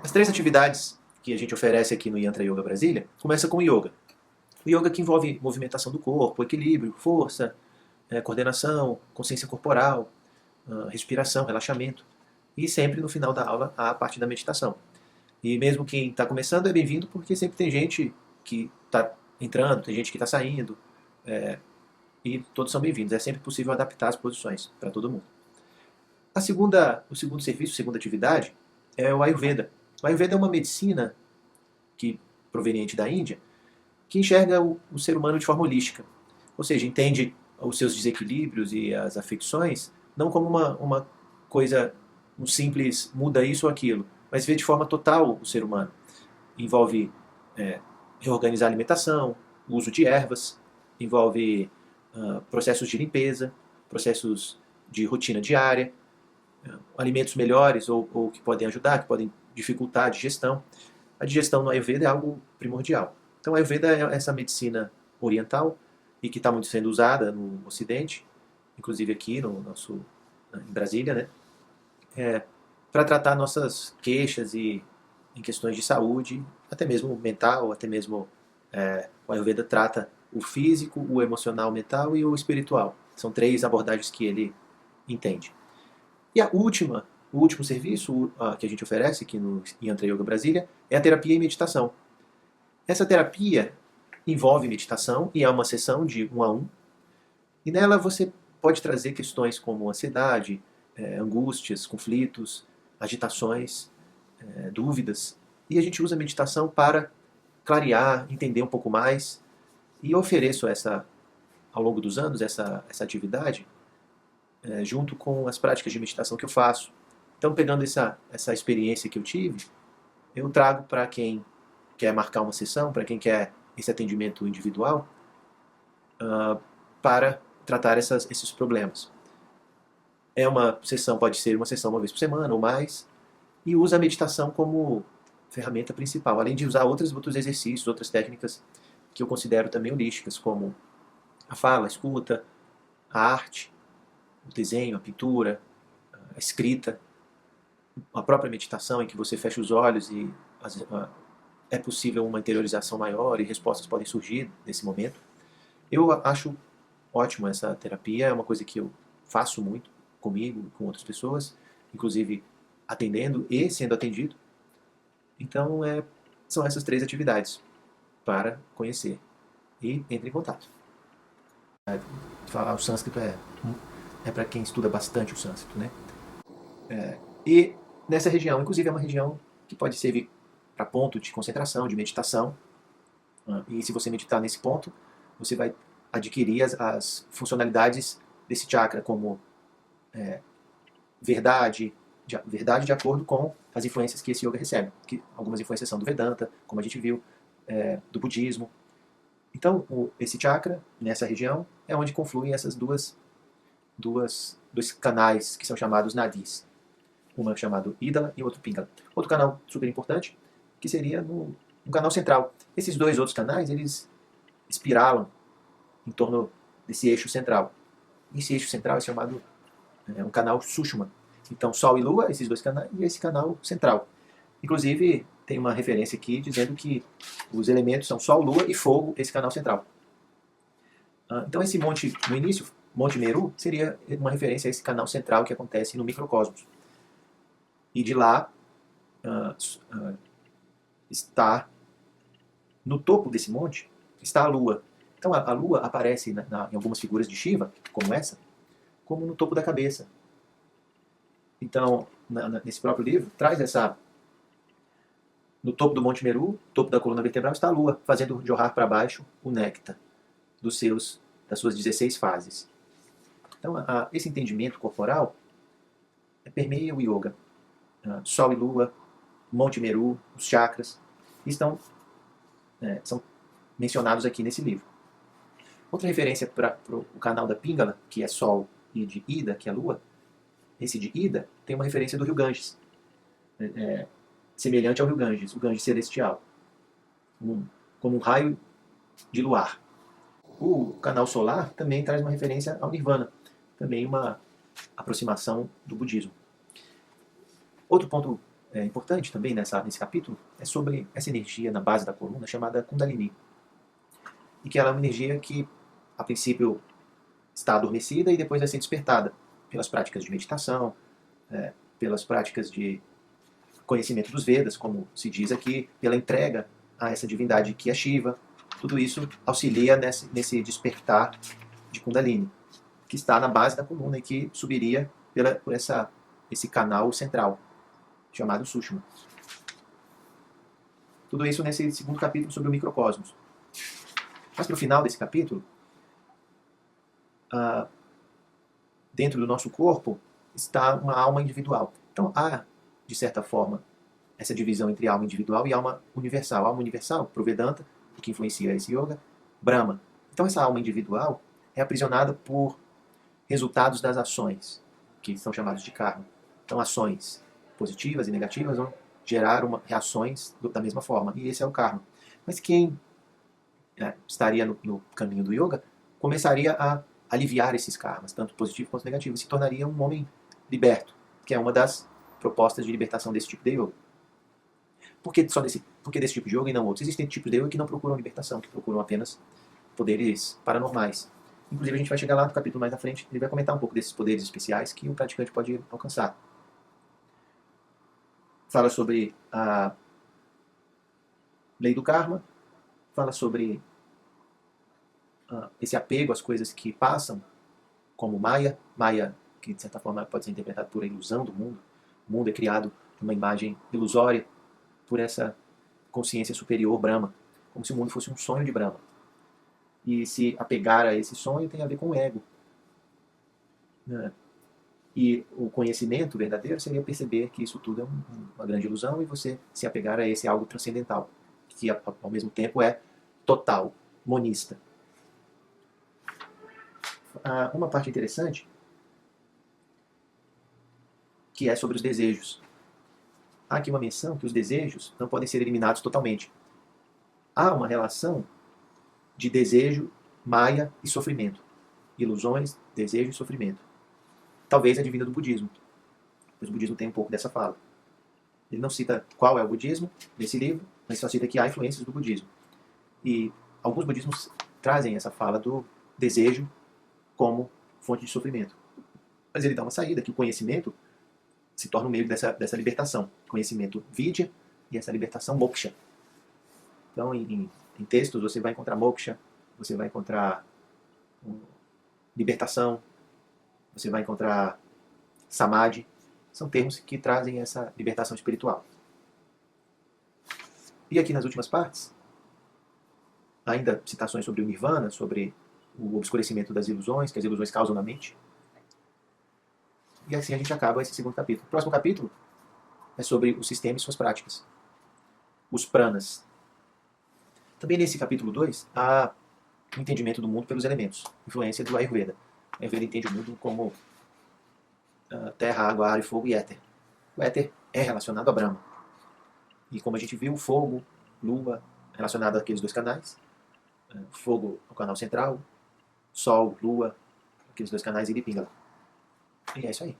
As três atividades que a gente oferece aqui no Yantra Yoga Brasília começa com o yoga. O yoga que envolve movimentação do corpo, equilíbrio, força, coordenação, consciência corporal, respiração, relaxamento. E sempre no final da aula a parte da meditação. E mesmo quem está começando é bem-vindo, porque sempre tem gente que está entrando, tem gente que está saindo, e todos são bem-vindos. É sempre possível adaptar as posições para todo mundo. O segundo serviço, a segunda atividade, é o Ayurveda. O Ayurveda é uma medicina proveniente da Índia que enxerga o ser humano de forma holística. Ou seja, entende os seus desequilíbrios e as afecções não como uma coisa, um simples muda isso ou aquilo, mas vê de forma total o ser humano. Envolve reorganizar a alimentação, o uso de ervas, envolve processos de limpeza, processos de rotina diária, alimentos melhores ou que podem ajudar, que podem dificultar a digestão. A digestão no Ayurveda é algo primordial. Então, a Ayurveda é essa medicina oriental e que está muito sendo usada no Ocidente, inclusive aqui em Brasília, né? Para tratar nossas queixas e em questões de saúde, até mesmo mental, até mesmo o Ayurveda trata o físico, o emocional, mental e o espiritual. São três abordagens que ele entende. E o último serviço que a gente oferece aqui no Yantra Yoga Brasília é a terapia e meditação. Essa terapia envolve meditação e é uma sessão de 1 a 1. E nela você pode trazer questões como ansiedade, angústias, conflitos, agitações, dúvidas. E a gente usa a meditação para clarear, entender um pouco mais. E eu ofereço ao longo dos anos essa atividade junto com as práticas de meditação que eu faço. Então, pegando essa experiência que eu tive, eu trago para quem quer marcar uma sessão, para quem quer esse atendimento individual, para tratar esses problemas. Pode ser uma sessão uma vez por semana ou mais, e usa a meditação como ferramenta principal, além de usar outros exercícios, outras técnicas que eu considero também holísticas, como a fala, a escuta, a arte, o desenho, a pintura, a escrita, a própria meditação em que você fecha os olhos e é possível uma interiorização maior e respostas podem surgir nesse momento. Eu acho ótimo essa terapia, é uma coisa que eu faço muito comigo, com outras pessoas, inclusive atendendo e sendo atendido. Então, são essas três atividades para conhecer. E entre em contato. Falar o sânscrito é para quem estuda bastante o sânscrito, né? E nessa região, inclusive, é uma região que pode servir para ponto de concentração, de meditação. E se você meditar nesse ponto, você vai adquirir as funcionalidades desse chakra, como verdade de acordo com as influências que esse yoga recebe. Que algumas influências são do Vedanta, como a gente viu, do budismo. Então, esse chakra, nessa região, é onde confluem essas dois canais que são chamados nadis. Uma chamado Idala e outro Pingala. Outro canal super importante, que seria no canal central. Esses dois outros canais, eles espiralam em torno desse eixo central. Esse eixo central é chamado um canal Sushma. Então, Sol e Lua, esses dois canais, e esse canal central. Inclusive, tem uma referência aqui dizendo que os elementos são Sol, Lua e Fogo, esse canal central. Então, esse monte, no início, Monte Meru, seria uma referência a esse canal central que acontece no microcosmos. E de lá está, no topo desse monte, está a Lua. Então, a Lua aparece em algumas figuras de Shiva, como essa, como no topo da cabeça. Então, nesse próprio livro, traz no topo do Monte Meru, topo da coluna vertebral, está a Lua, fazendo jorrar para baixo o néctar das suas 16 fases. Então, esse entendimento corporal permeia o yoga. Sol e Lua, Monte Meru, os chakras, são mencionados aqui nesse livro. Outra referência para o canal da Pingala, que é Sol, e de Ida, que é a Lua, esse de Ida tem uma referência do rio Ganges, semelhante ao rio Ganges, o Ganges celestial, como um raio de luar. O canal solar também traz uma referência ao Nirvana, também uma aproximação do budismo. Outro ponto importante também nesse capítulo é sobre essa energia na base da coluna chamada Kundalini. E que ela é uma energia que, a princípio, está adormecida e depois vai ser despertada pelas práticas de meditação, pelas práticas de conhecimento dos Vedas, como se diz aqui, pela entrega a essa divindade que é Shiva. Tudo isso auxilia nesse despertar de Kundalini, que está na base da coluna e que subiria por esse canal central, chamado Sushma. Tudo isso nesse segundo capítulo sobre o microcosmos. Mas para o final desse capítulo, dentro do nosso corpo está uma alma individual. Então há, de certa forma, essa divisão entre alma individual e alma universal. A alma universal, pro Vedanta, o que influencia esse yoga, Brahma. Então essa alma individual é aprisionada por resultados das ações, que são chamados de karma. Então ações positivas e negativas vão gerar reações da mesma forma, e esse é o karma. Mas quem estaria no caminho do yoga começaria a aliviar esses karmas, tanto positivos quanto negativos, se tornaria um homem liberto, que é uma das propostas de libertação desse tipo de yoga. Por que desse tipo de yoga e não outros? Existem tipos de yoga que não procuram libertação, que procuram apenas poderes paranormais. Inclusive a gente vai chegar lá no capítulo mais à frente, ele vai comentar um pouco desses poderes especiais que o praticante pode alcançar. Fala sobre a lei do karma, fala sobre esse apego às coisas que passam, como Maya, que de certa forma pode ser interpretado por a ilusão do mundo. O mundo é criado numa imagem ilusória por essa consciência superior Brahma, como se o mundo fosse um sonho de Brahma. E se apegar a esse sonho tem a ver com o ego. E o conhecimento verdadeiro seria perceber que isso tudo é uma grande ilusão e você se apegar a esse algo transcendental, que ao mesmo tempo é total, monista. Uma parte interessante que é sobre os desejos. Há aqui uma menção que os desejos não podem ser eliminados totalmente. Há uma relação de desejo, Maya e sofrimento. Ilusões, desejo e sofrimento. Talvez advinda do budismo, pois o budismo tem um pouco dessa fala. Ele não cita qual é o budismo nesse livro, mas só cita que há influências do budismo. E alguns budismos trazem essa fala do desejo como fonte de sofrimento. Mas ele dá uma saída, que o conhecimento se torna o meio dessa libertação. Conhecimento vidya e essa libertação moksha. Então, em textos, você vai encontrar moksha, você vai encontrar libertação, você vai encontrar samadhi. São termos que trazem essa libertação espiritual. E aqui nas últimas partes, ainda citações sobre o nirvana, sobre o obscurecimento das ilusões, que as ilusões causam na mente. E assim a gente acaba esse segundo capítulo. O próximo capítulo é sobre o sistema e suas práticas. Os pranas. Também nesse capítulo 2 há o entendimento do mundo pelos elementos, influência do Ayurveda. O Ayurveda entende o mundo como terra, água, ar, fogo e éter. O éter é relacionado a Brahma. E como a gente viu, fogo, lua, relacionado àqueles dois canais. Fogo, o canal central. Sol, lua, aqueles dois canais e Pingala. E é isso aí.